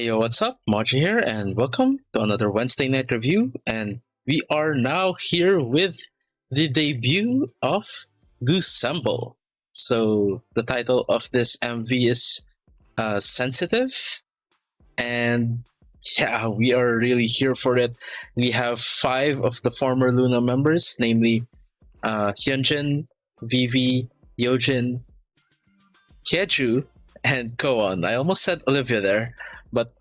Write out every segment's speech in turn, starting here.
Hey yo, what's up? Moji here, and welcome to another Wednesday night review. And we are now here with the debut of Loossemble. So the title of this MV is Sensitive, and yeah, we are really here for it. We have five of the former Luna members, namely Hyunjin, Vivi, Yojin, Hyeju, and Koon. I almost said Olivia there, but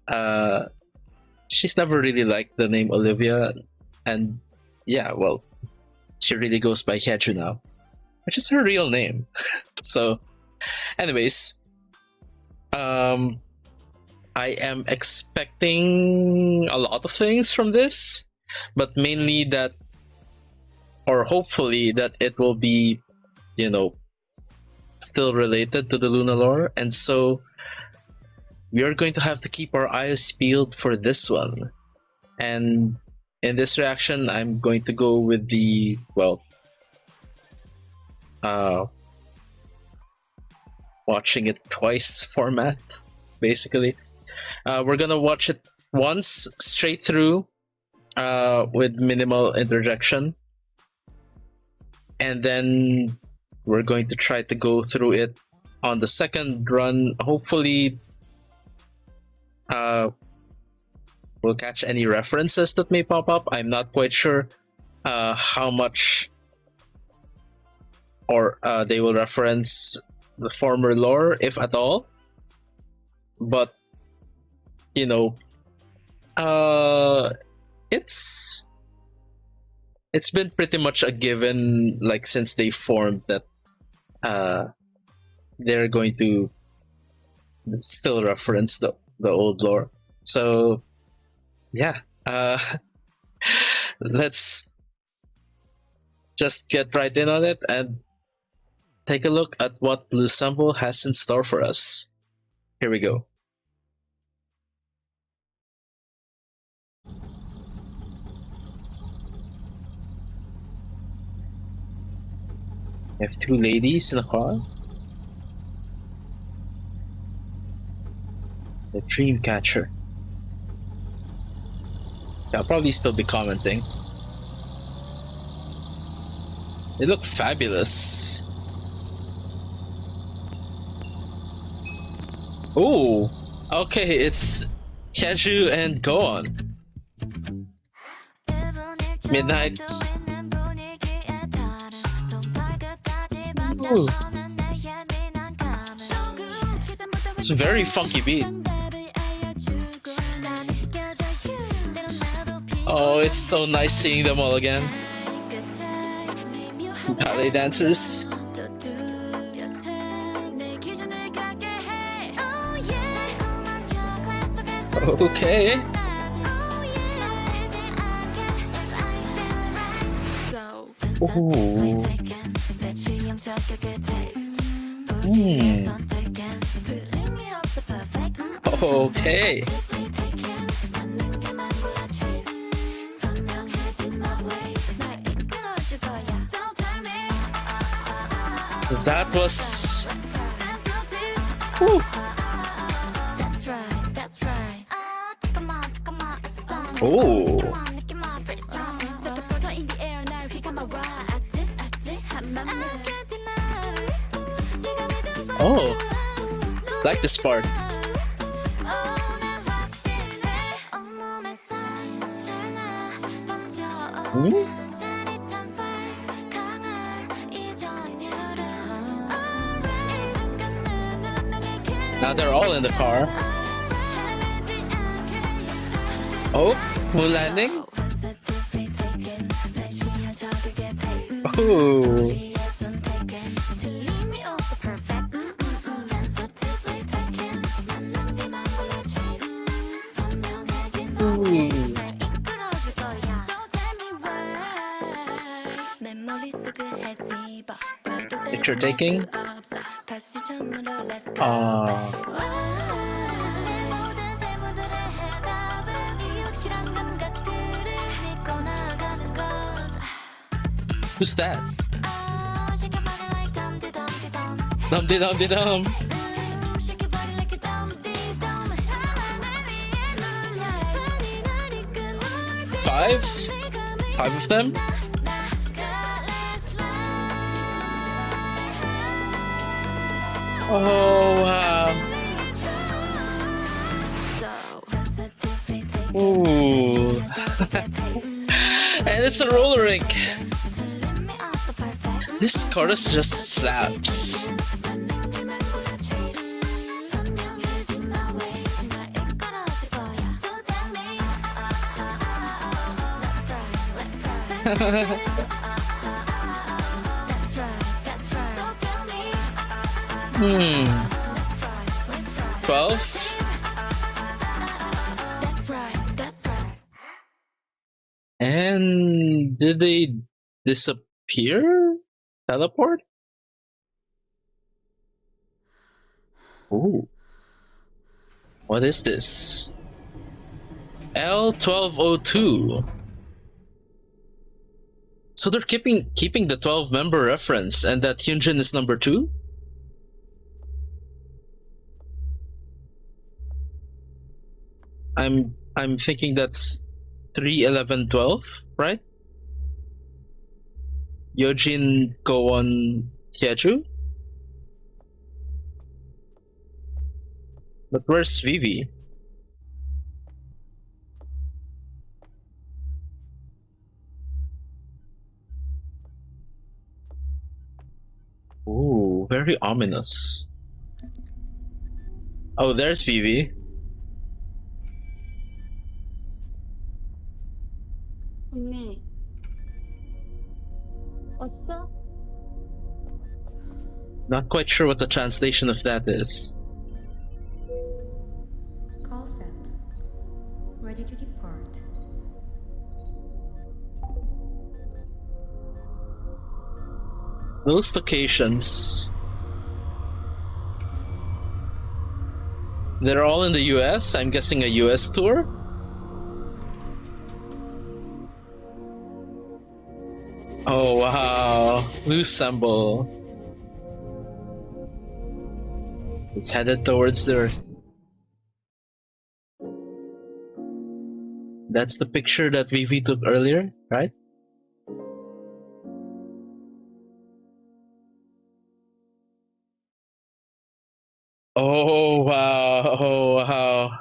she's never really liked the name Olivia, and yeah, well, she really goes by Hyeju now, which is her real name. So, anyways, I am expecting a lot of things from this, but mainly that, or hopefully that it will be, still related to the Luna lore, and so we are going to have to keep our eyes peeled for this one. And in this reaction, I'm going to go with the, watching it twice format, basically. We're gonna watch it once straight through with minimal interjection. And then we're going to try to go through it on the second run. Hopefully, we'll catch any references that may pop up. I'm not quite sure how much or they will reference the former lore, if at all. But it's been pretty much a given, like, since they formed, that they're going to still reference the old lore. So yeah, let's just get right in on it and take a look at what Loossemble has in store for us. Here we go. We have two ladies in a car. The dream catcher. I'll probably still be commenting. They look fabulous. Oh, okay, it's Hyeju and Goon. Midnight. Ooh. It's a very funky beat. Oh, it's so nice seeing them all again. Ballet dancers. Okay. Ooh. Okay. That was... Whew. Oh. Oh. Like this part. Hmm? Now they're all in the car. Oh, moon landing. Oh. Picture taking. Who's that? Dum de dum de dum. five? Five of them? Oh, wow. Ooh. And it's a roller rink. This chorus just slaps. Hmm. 12? And did they disappear? Teleport? Ooh. What is this? L1202. So they're keeping the 12 member reference, and that Hyunjin is number 2? I'm thinking that's 3, 11, 12, right? Yojin, Gowon, Hyeju? But where's Vivi? Ooh, very ominous. Oh, there's Vivi. 언니 왔어? Not quite sure what the translation of that is. Call set. Ready to depart. Those locations. They're all in the US? I'm guessing a US tour? Oh wow, Loossemble. It's headed towards the Earth. That's the picture that Vivi took earlier, right? Oh wow, oh wow.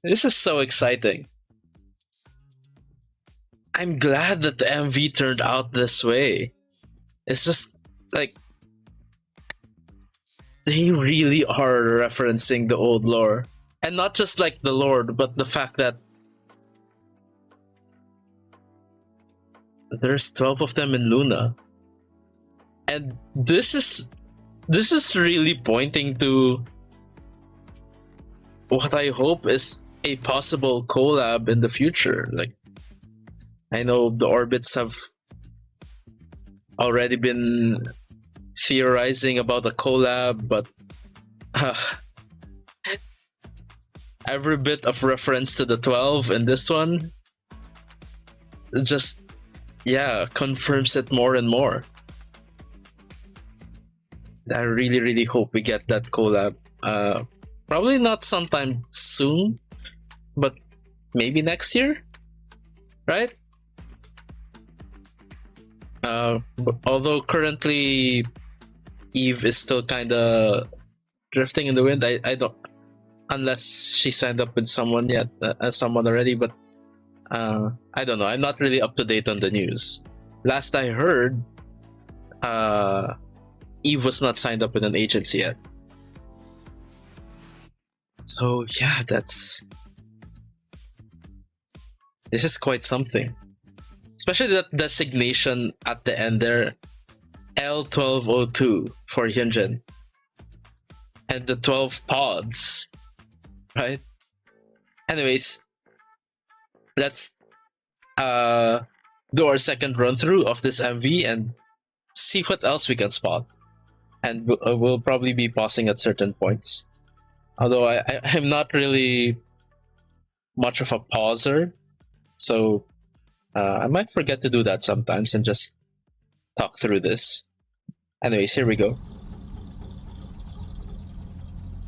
This is so exciting. I'm glad that the MV turned out this way. It's just like they really are referencing the old lore. And not just like the Lord, but the fact that there's 12 of them in Luna. And this is really pointing to what I hope is a possible collab in the future. Like, I know the orbits have already been theorizing about a collab, but every bit of reference to the 12 in this one just, yeah, confirms it more and more. I really, really hope we get that collab. Probably not sometime soon, but maybe next year, right? Although currently Eve is still kind of drifting in the wind. I don't, unless she signed up with someone yet, someone already. But I don't know. I'm not really up to date on the news. Last I heard, Eve was not signed up with an agency yet. So yeah, this is quite something. Especially that designation at the end there, L1202 for Hyunjin. And the 12 pods, right? Anyways, let's do our second run through of this MV and see what else we can spot. And we'll probably be pausing at certain points. Although I'm not really much of a pauser, so I might forget to do that sometimes and just talk through this. Anyways, here we go.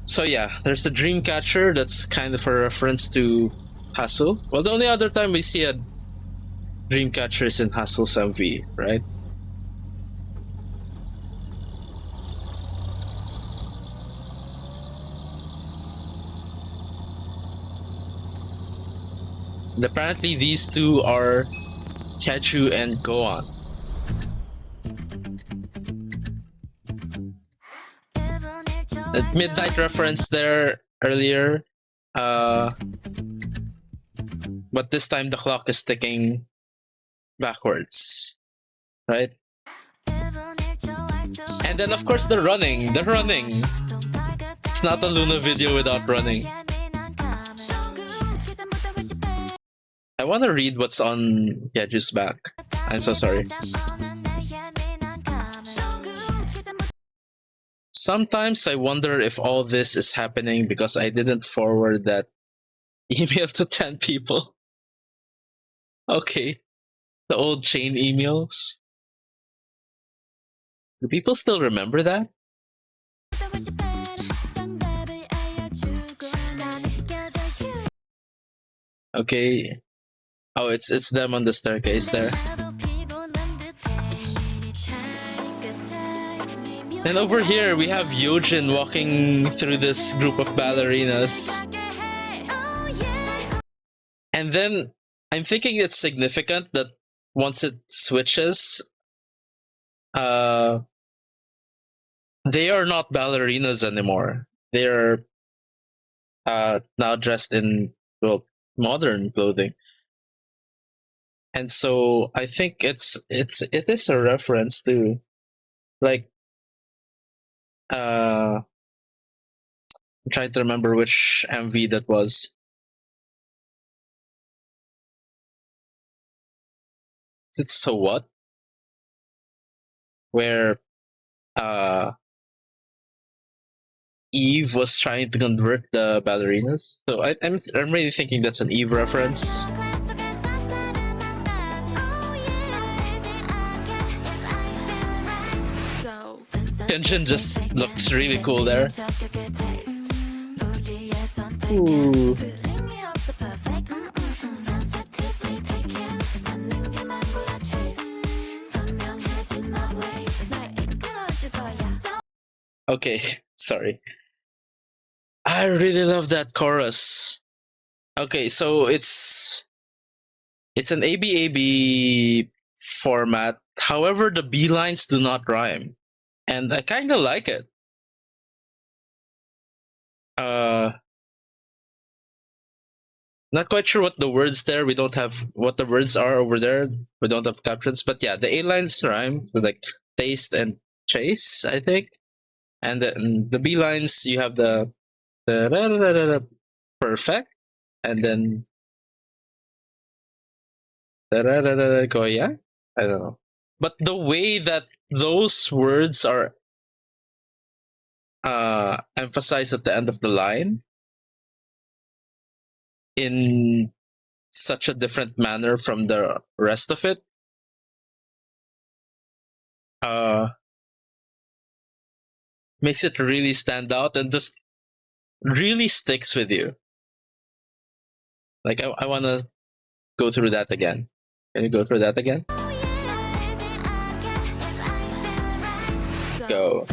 So yeah, there's the Dreamcatcher. That's kind of a reference to Hustle. Well, the only other time we see a Dreamcatcher is in Hustle MV, right? And apparently these two are Kechu and Gohan. A midnight reference there earlier. But this time the clock is ticking backwards. Right? And then of course the running. The running. It's not a Luna video without running. I want to read what's on Yeju's back. I'm so sorry. Sometimes I wonder if all this is happening because I didn't forward that email to 10 people. Okay. The old chain emails. Do people still remember that? Okay. Oh, it's them on the staircase there. And over here we have Yojin walking through this group of ballerinas. And then I'm thinking it's significant that once it switches, they are not ballerinas anymore. They're now dressed in, well, modern clothing. And so I think it is a reference to, like, I'm trying to remember which MV that was. Is it So What? Where Eve was trying to convert the ballerinas. So I'm really thinking that's an Eve reference. Kenshin just looks really cool there. Ooh. Okay, sorry. I really love that chorus. Okay, so it's an ABAB format. However, the B lines do not rhyme. And I kind of like it. Not quite sure what the words there. We don't have what the words are over there. We don't have captions. But yeah, the A lines rhyme with like taste and chase, I think. And then the B lines, you have the perfect, and then go, yeah. I don't know. But the way that those words are emphasized at the end of the line in such a different manner from the rest of it, makes it really stand out and just really sticks with you. Like, I want to go through that again. Can you go through that again? Go.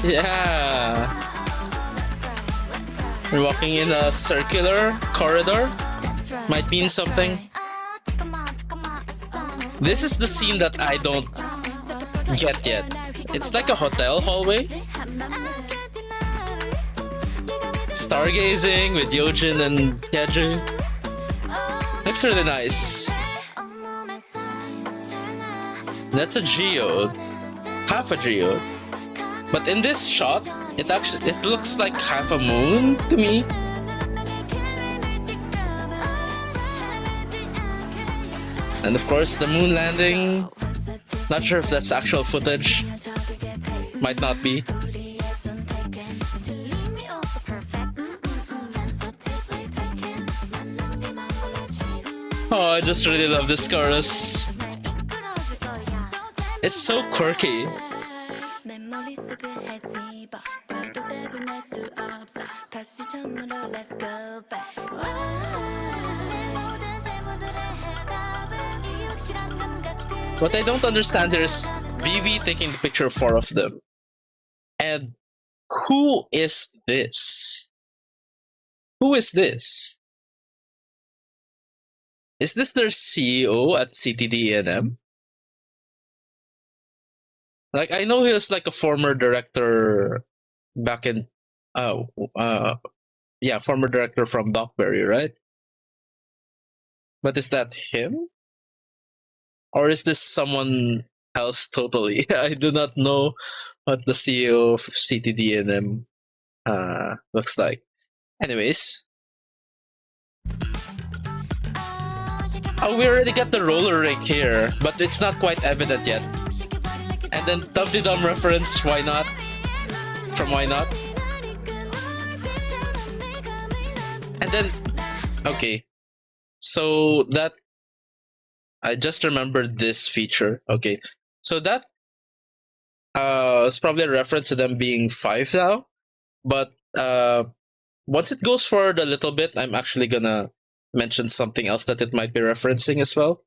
Yeah. We're walking in a circular corridor. Might mean something. This is the scene that I don't get yet. It's like a hotel hallway. Stargazing with Yojin and Keju. Looks really nice. That's a geode. Half a geode. But in this shot, it looks like half a moon to me. And of course, the moon landing. Not sure if that's actual footage. Might not be. Oh, I just really love this chorus. It's so quirky. What I don't understand here is Vivi taking the picture of four of them. And who is this? Who is this? Is this their CEO at CTD&M? Like, I know he was like a former director back in, oh, yeah, former director from Dockberry, right? But is that him? Or is this someone else totally? I do not know what the CEO of CTD&M looks like. Anyways, oh, we already got the roller rink here, but it's not quite evident yet. And then Dum Dum reference, why not? From Why Not? And then, okay, so that, I just remembered this feature. Okay, so that is probably a reference to them being five now. But once it goes forward a little bit, I'm actually gonna mention something else that it might be referencing as well.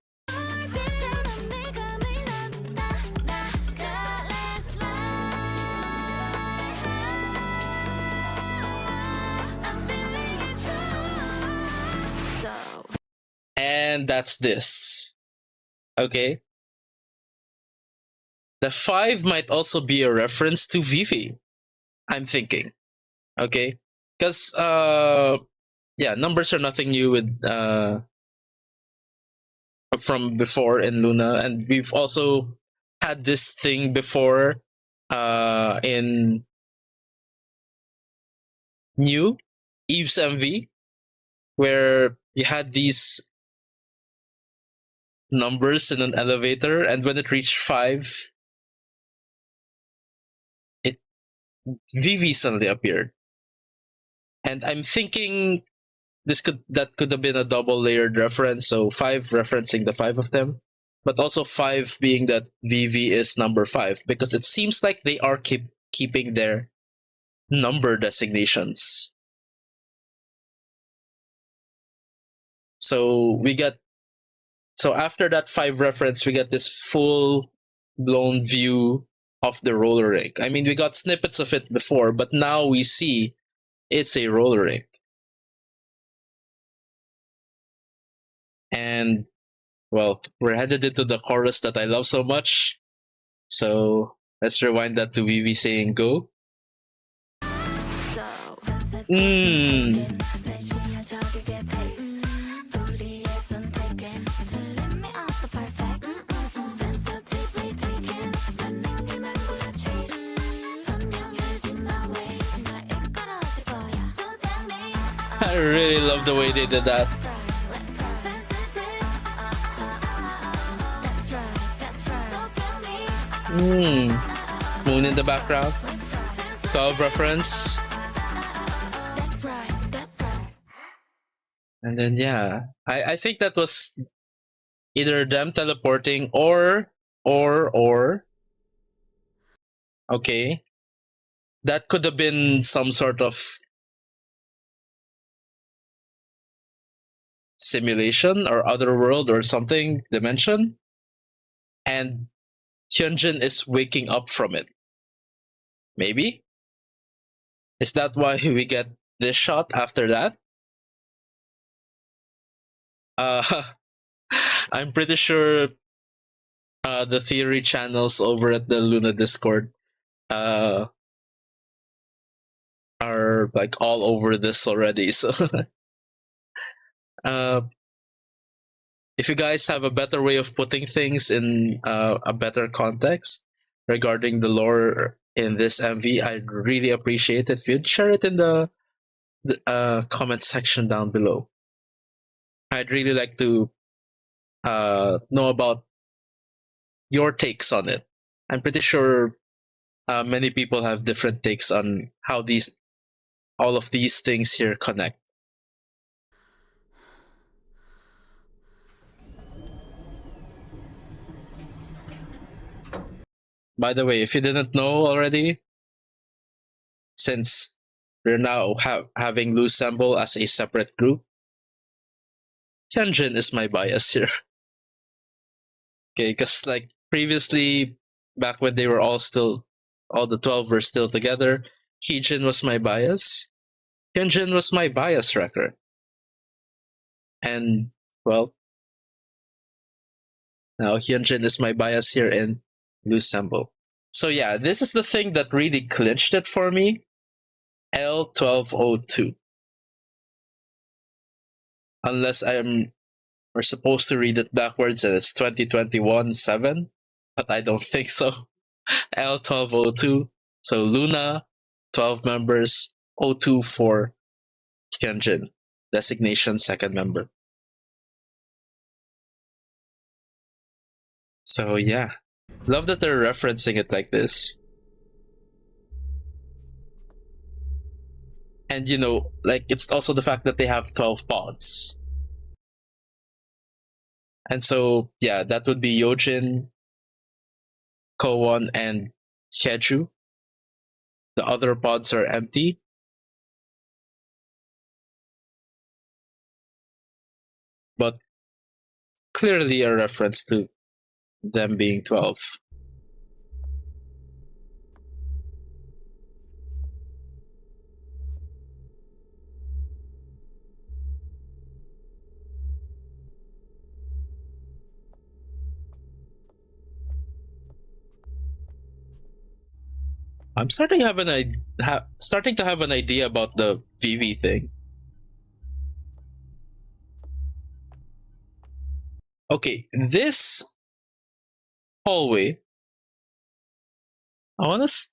And that's this. Okay. The five might also be a reference to Vivi, I'm thinking. Okay. Because yeah, numbers are nothing new with from before in Luna, and we've also had this thing before in new Eve's MV, where you had these numbers in an elevator, and when it reached five, it Vivi suddenly appeared. And I'm thinking that could have been a double layered reference, so five referencing the five of them, but also five being that Vivi is number five, because it seems like they are keeping their number designations. So after that five reference, we get this full blown view of the roller rink. I mean, we got snippets of it before, but now we see it's a roller rink. And well, we're headed into the chorus that I love so much. So let's rewind that to Vivi saying go. Mmm. I really love the way they did that. Moon in the background. Cove reference. And then yeah, I think that was either them teleporting or okay. That could have been some sort of simulation or other world or something dimension. And Hyunjin is waking up from it. Maybe? Is that why we get this shot after that? I'm pretty sure the theory channels over at the Luna Discord are like all over this already. So if you guys have a better way of putting things in a better context regarding the lore in this MV, I'd really appreciate it if you'd share it in the comment section down below. I'd really like to know about your takes on it. I'm pretty sure many people have different takes on how all of these things here connect. By the way, if you didn't know already, since we're now having Loossemble as a separate group, Hyunjin is my bias here. Okay, because like previously, back when they were all the 12 were still together, Heejin was my bias. Hyunjin was my bias record. And, well, now Hyunjin is my bias here in Loossemble. So yeah, this is the thing that really clinched it for me. L1202. Unless we're supposed to read it backwards and it's 2021-7, but I don't think so. L1202. So Luna, 12 members, O2 for Hyunjin, designation second member. So yeah, love that they're referencing it like this. And like it's also the fact that they have 12 pods. And so yeah, that would be Yojin, Kowon, and Hyeju. The other pods are empty. But clearly a reference to them being 12. I'm starting to have an idea about the VV thing. Okay, this hallway. I want to.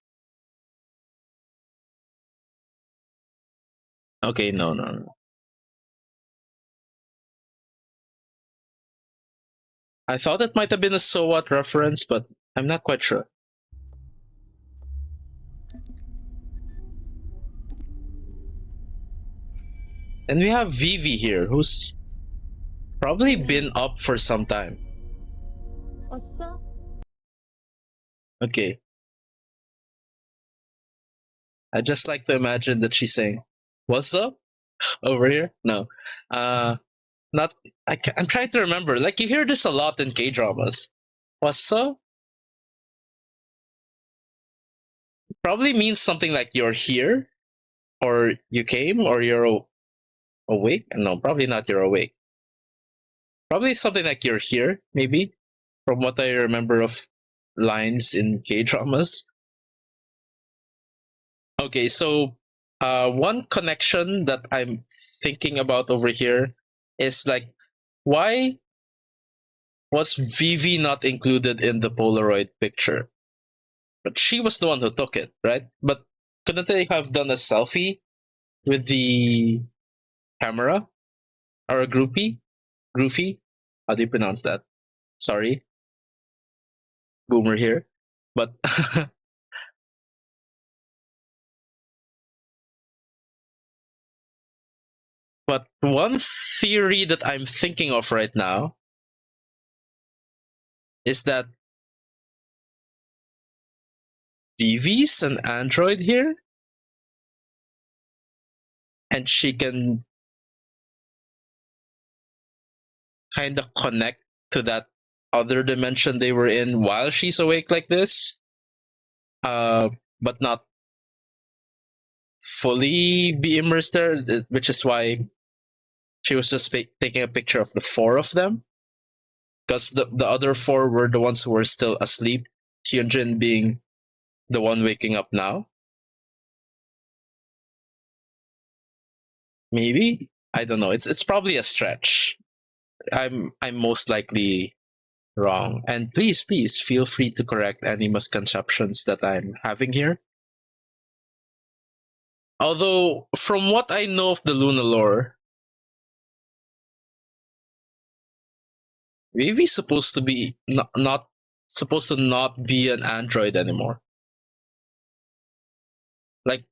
Okay, no. I thought it might have been a So What reference, but I'm not quite sure. And we have Vivi here, who's probably been up for some time. 왔어? Okay. I just like to imagine that she's saying, "What's up?" over here. No, not. I'm trying to remember. Like you hear this a lot in K dramas. What's up? Probably means something like you're here, or you came, or you're awake. No, probably not. You're awake. Probably something like you're here. Maybe from what I remember of lines in K dramas. Okay, so one connection that I'm thinking about over here is like, why was Vivi not included in the Polaroid picture? But she was the one who took it, right? But couldn't they have done a selfie with the camera or a groupie? Groupie? How do you pronounce that? Sorry, boomer here. But but one theory that I'm thinking of right now is that Vivi's an android here, and she can kind of connect to that other dimension they were in while she's awake like this, but not fully be immersed there, which is why she was just taking a picture of the four of them, because the other four were the ones who were still asleep, Hyunjin being the one waking up now. Maybe, I don't know. It's probably a stretch. I'm most likely wrong, and please feel free to correct any misconceptions that I'm having here. Although, from what I know of the Luna lore, Vivi's supposed to be not supposed to not be an android anymore. Like,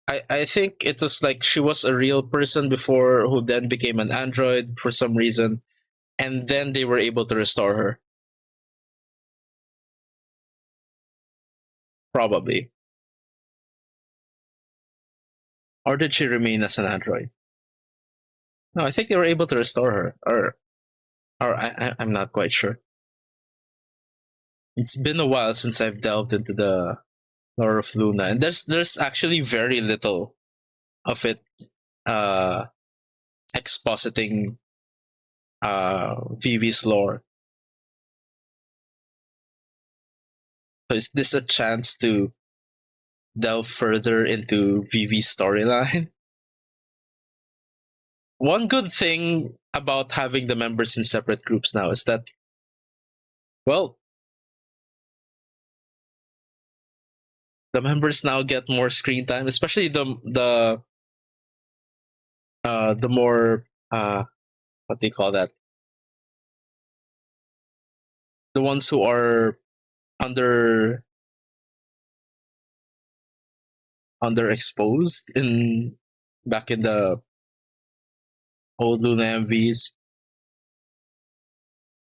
I think it was like she was a real person before, who then became an android for some reason, and then they were able to restore her. probably. Or did she remain as an android? No, I think they were able to restore her, or I'm not quite sure. It's been a while since I've delved into the lore of Luna, and there's actually very little of it uh expositing Vivi's lore. So is this a chance to delve further into Vivi's storyline? One good thing about having the members in separate groups now is that, well, the members now get more screen time, especially the more what do you call that? The ones who are under underexposed in back in the old Luna MVs.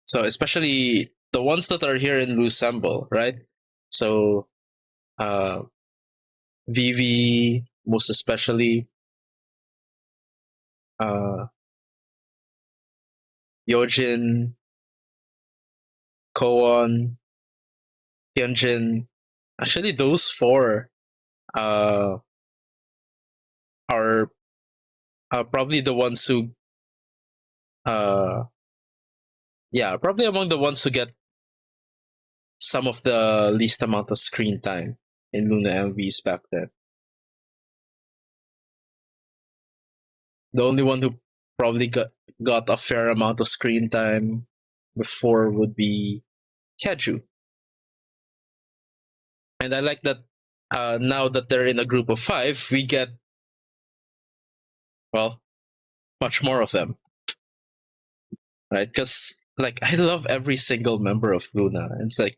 So especially the ones that are here in Loossemble, right? So uh Vivi, most especially, uh Yojin, Koon, Hyunjin. Actually those four uh are probably the ones who uh yeah, probably among the ones who get some of the least amount of screen time in Luna MVs back then. The only one who probably got a fair amount of screen time before would be Keju. And I like that now that they're in a group of five, we get, well, much more of them, right? Because like I love every single member of Luna. It's like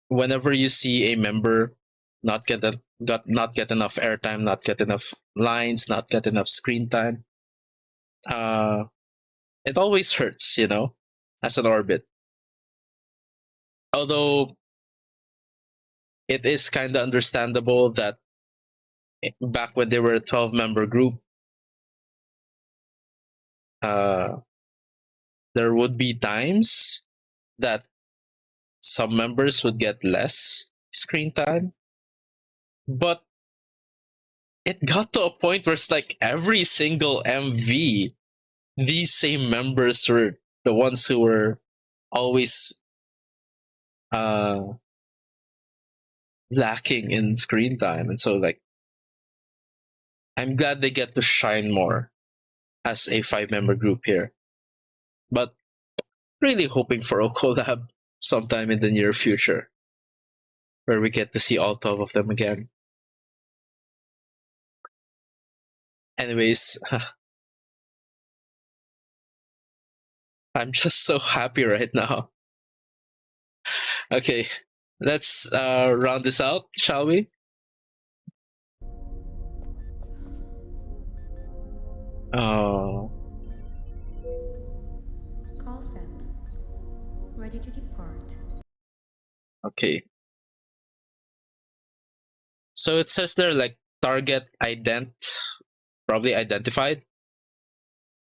whenever you see a member not get enough airtime, not get enough lines, not get enough screen time, uh, it always hurts, as an orbit. Although it is kind of understandable that back when they were a 12-member group, uh, there would be times that some members would get less screen time. But it got to a point where it's like every single MV, these same members were the ones who were always uh, lacking in screen time. And so, like, I'm glad they get to shine more as a 5-member group here. But really hoping for a collab sometime in the near future where we get to see all 12 of them again. Anyways, I'm just so happy right now. Okay, let's round this out, shall we? Oh, Call set. Ready to depart. okay. So it says there like target probably identified.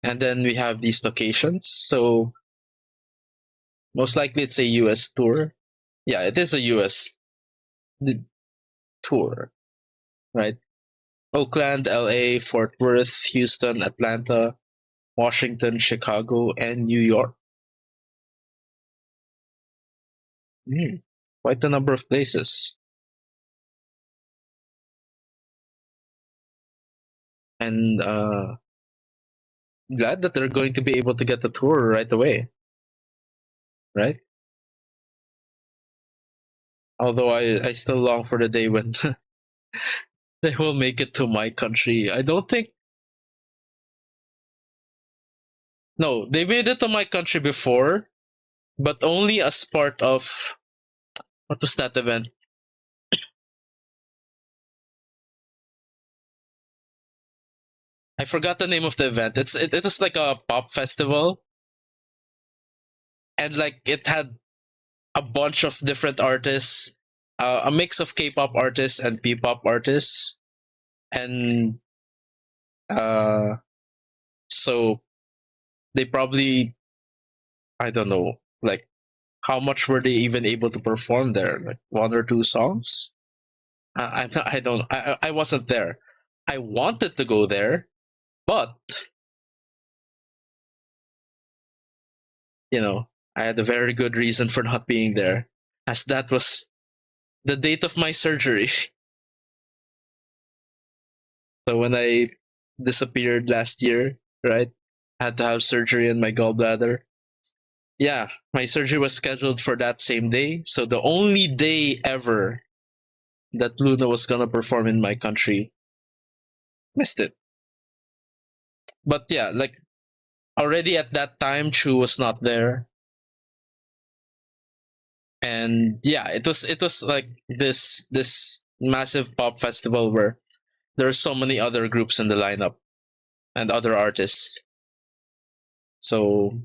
And then we have these locations. So most likely it's a US tour. Yeah, it is a US tour, right? Oakland, LA, Fort Worth, Houston, Atlanta, Washington, Chicago, and New York. Quite a number of places. And glad that they're going to be able to get the tour right away, right? Although I still long for the day when they will make it to my country. I don't think. No, they made it to my country before, but only as part of what was that event? I forgot the name of the event. It was like a pop festival, and like it had a bunch of different artists, a mix of K-pop artists and P-pop artists, and uh, so they probably, I don't know, like how much were they even able to perform there? Like one or two songs? I don't I wasn't there. I wanted to go there, but you know, I had a very good reason for not being there, as that was the date of my surgery. So when I disappeared last year, right, I had to have surgery in my gallbladder. Yeah, my surgery was scheduled for that same day. So the only day ever that Luna was gonna perform in my country, missed it. But yeah, like already at that time, Chu was not there, and yeah, it was like this massive pop festival where there are so many other groups in the lineup and other artists. So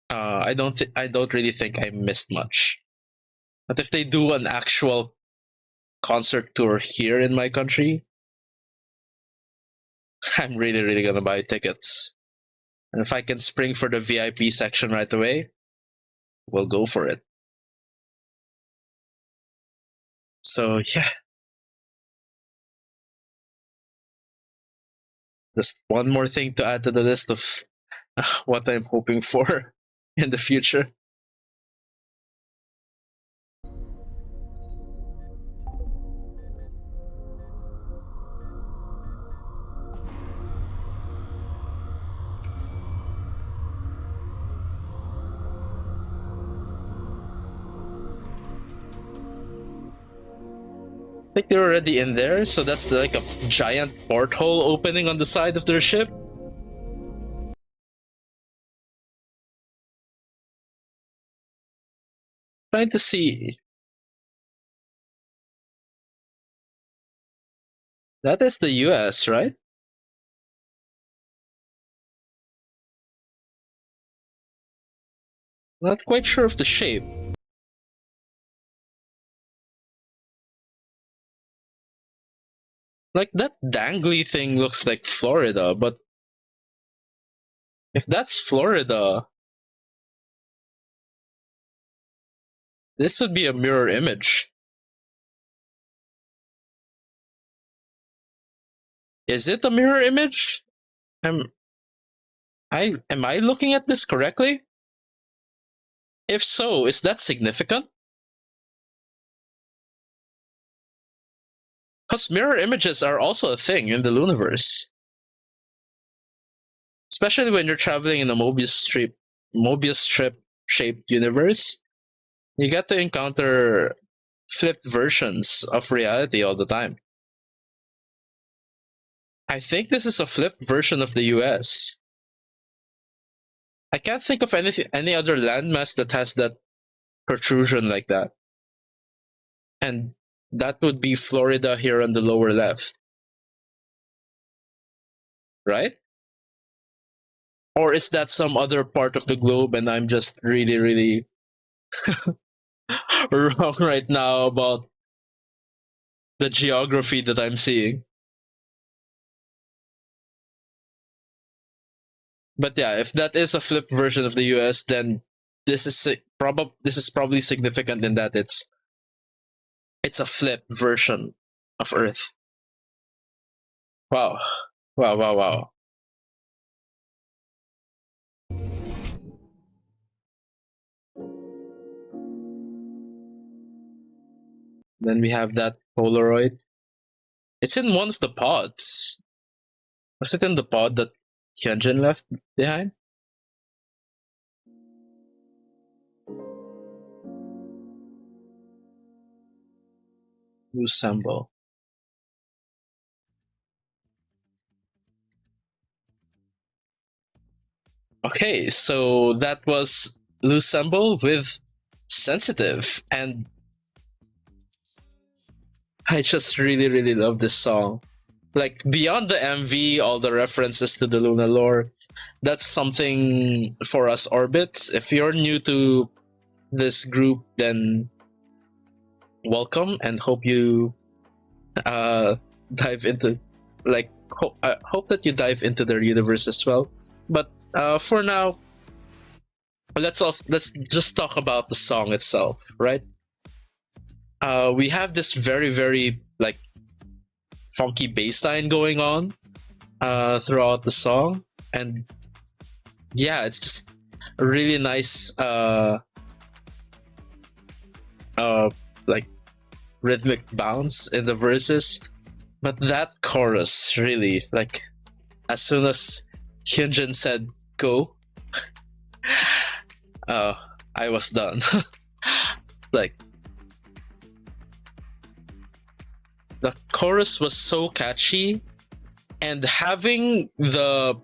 I don't really think I missed much. But if they do an actual concert tour here in my country, I'm really really gonna buy tickets. And if I can spring for the VIP section right away, we'll go for it. So yeah, just one more thing to add to the list of what I'm hoping for in the future. I think they're already in there, so that's like a giant porthole opening on the side of their ship. Trying to see. That is the US, right? Not quite sure of the shape. Like that dangly thing looks like Florida, but if that's Florida, this would be a mirror image. Is it a mirror image? Am I looking at this correctly? If so, is that significant? Because mirror images are also a thing in the Looniverse. Especially when you're traveling in a Mobius strip shaped universe, you get to encounter flipped versions of reality all the time. I think this is a flipped version of the US. I can't think of any other landmass that has that protrusion like that. And that would be Florida here on the lower left. Right? Or is that some other part of the globe and I'm just really, really wrong right now about the geography that I'm seeing? But yeah, if that is a flipped version of the US, then this is probably significant in that it's a flipped version of Earth. Wow. Wow, wow, wow. Then we have that Polaroid. It's in one of the pods. Was it in the pod that Hyunjin left behind? Loossemble. Okay, so that was Loossemble with Sensitive, and I just really, really love this song. Like beyond the MV, all the references to the Luna lore, that's something for us orbits. If you're new to this group, then welcome and hope you dive into I hope that you dive into their universe as well. But for now, let's just talk about the song itself, right? We have this very very like funky bass line going on throughout the song, and yeah, it's just a really nice like rhythmic bounce in the verses. But that chorus really, like, as soon as Hyunjin said go, I was done. Like, the chorus was so catchy, and having the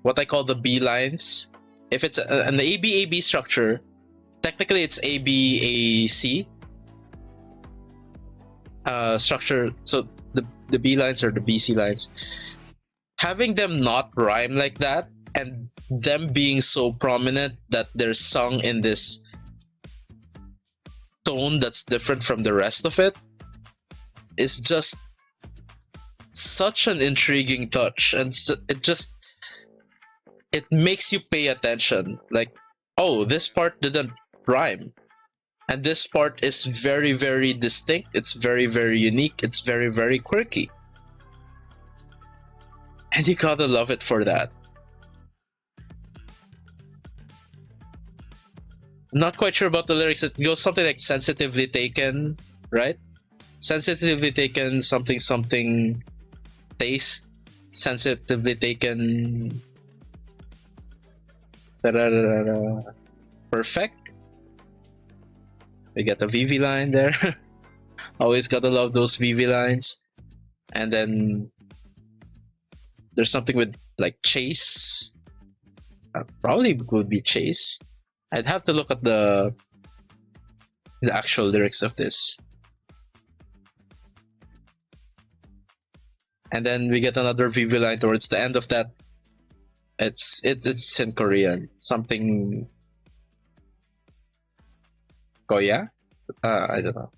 what I call the B lines, if it's an ABAB structure, technically it's ABAC structure. So the B lines or the BC lines, having them not rhyme like that, and them being so prominent that they're sung in this tone that's different from the rest of it, is just such an intriguing touch, and it makes you pay attention. Like, oh, this part didn't rhyme, and this part is very very distinct, it's very very unique, it's very very quirky, and you gotta love it for that. I'm not quite sure about the lyrics. It goes something like sensitively taken, right? Sensitively taken, something something taste, sensitively taken, da-da-da-da-da. Perfect. We get the VV line there. Always gotta love those VV lines. And then there's something with like chase. Probably would be chase. I'd have to look at the actual lyrics of this. And then we get another VV line towards the end of that. It's in Korean. Something Goya? I don't know.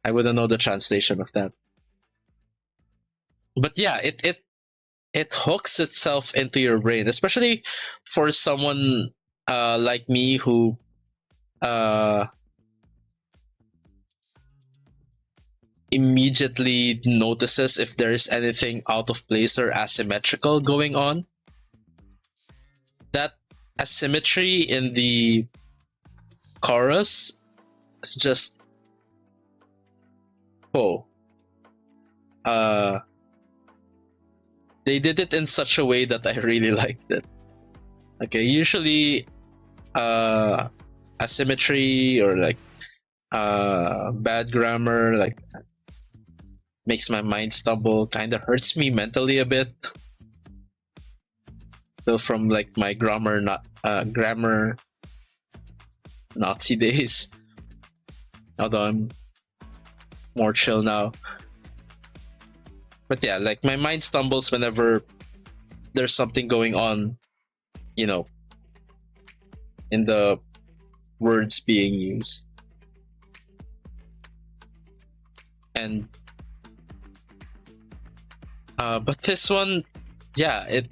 I wouldn't know the translation of that. But yeah, it hooks itself into your brain, especially for someone like me who immediately notices if there is anything out of place or asymmetrical going on. That asymmetry in the chorus is just they did it in such a way that I really liked it. Okay, usually asymmetry or like bad grammar like makes my mind stumble, kind of hurts me mentally a bit. So from like my grammar Nazi days, although I'm more chill now. But yeah, like my mind stumbles whenever there's something going on, you know, in the words being used. And but this one, yeah, it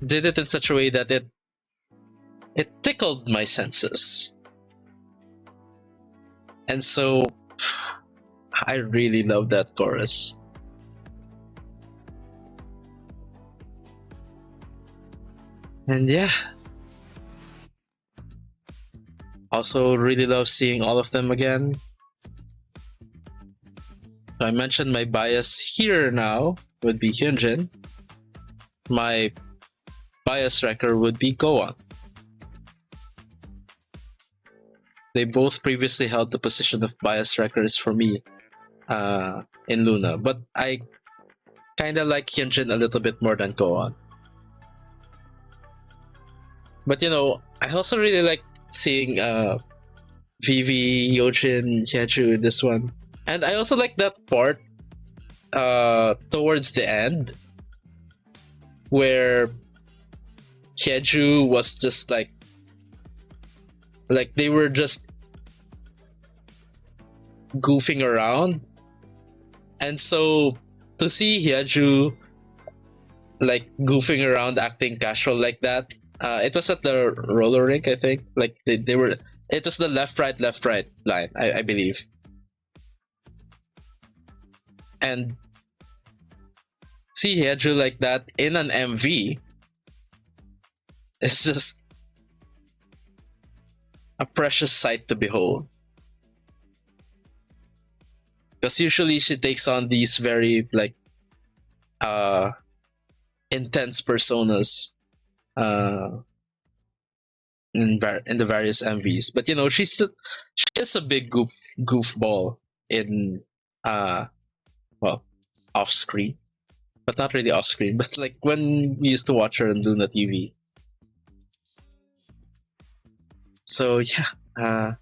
did it in such a way that it tickled my senses. And so I really love that chorus. And yeah, also really love seeing all of them again. So I mentioned my bias here now would be Hyunjin. My bias wrecker would be Gowan. They both previously held the position of bias wreckers for me in Luna, but I kind of like Hyunjin a little bit more than Gowan. But you know, I also really like seeing Vivi, Yojin, Hyechu in this one. And I also like that part towards the end where Hyeju was just like they were just goofing around, and so to see Hyeju like goofing around, acting casual like that, it was at the roller rink, I think. Like they were. It was the left right line, I believe, and see Hyeju like that in an MV. It's just a precious sight to behold. Because usually she takes on these very like intense personas in the various MVs. But you know, she is a big goofball in well, off screen. But not really off screen, but like when we used to watch her on Luna TV. So yeah,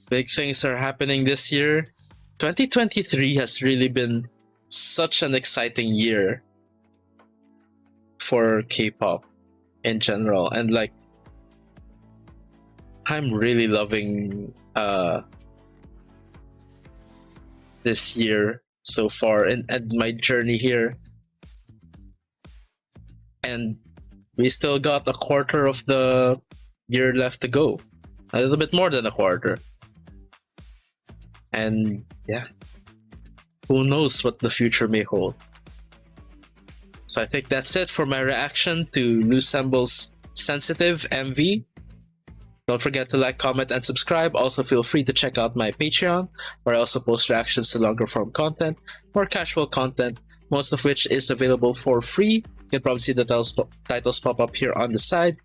big things are happening this year. 2023 has really been such an exciting year for K-pop in general, and like I'm really loving this year so far and my journey here. And we still got a quarter of the year left to go. A little bit more than a quarter. And yeah, who knows what the future may hold. So I think that's it for my reaction to Loosemble's Sensitive MV. Don't forget to like, comment, and subscribe. Also, feel free to check out my Patreon, where I also post reactions to longer form content, more casual content, most of which is available for free. You can probably see the titles pop up here on the side.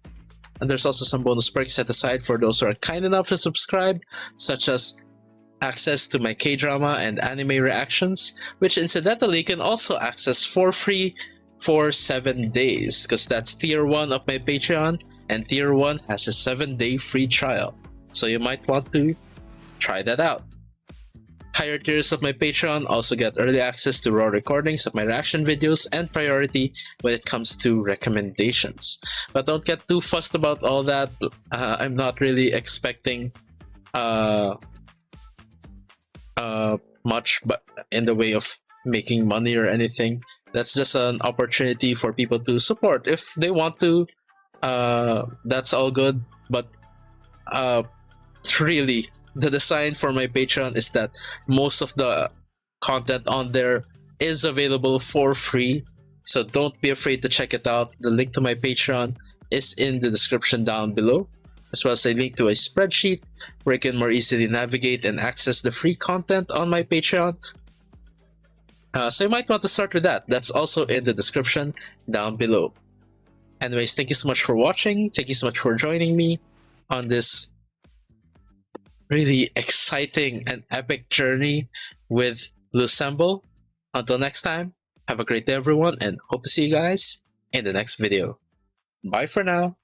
And there's also some bonus perks set aside for those who are kind enough to subscribe, such as access to my K-drama and anime reactions, which incidentally can also access for free for 7 days, because that's tier 1 of my Patreon, and tier 1 has a 7-day free trial. So you might want to try that out. Higher tiers of my Patreon also get early access to raw recordings of my reaction videos and priority when it comes to recommendations. But don't get too fussed about all that. I'm not really expecting much but in the way of making money or anything. That's just an opportunity for people to support if they want to. That's all good, but really the design for my Patreon is that most of the content on there is available for free, so don't be afraid to check it out. The link to my Patreon is in the description down below, as well as a link to a spreadsheet where you can more easily navigate and access the free content on my Patreon. So you might want to start with that. That's also in the description down below. Anyways, thank you so much for watching. Thank you so much for joining me on this really exciting and epic journey with Loossemble. Until next time, have a great day everyone, and hope to see you guys in the next video. Bye for now.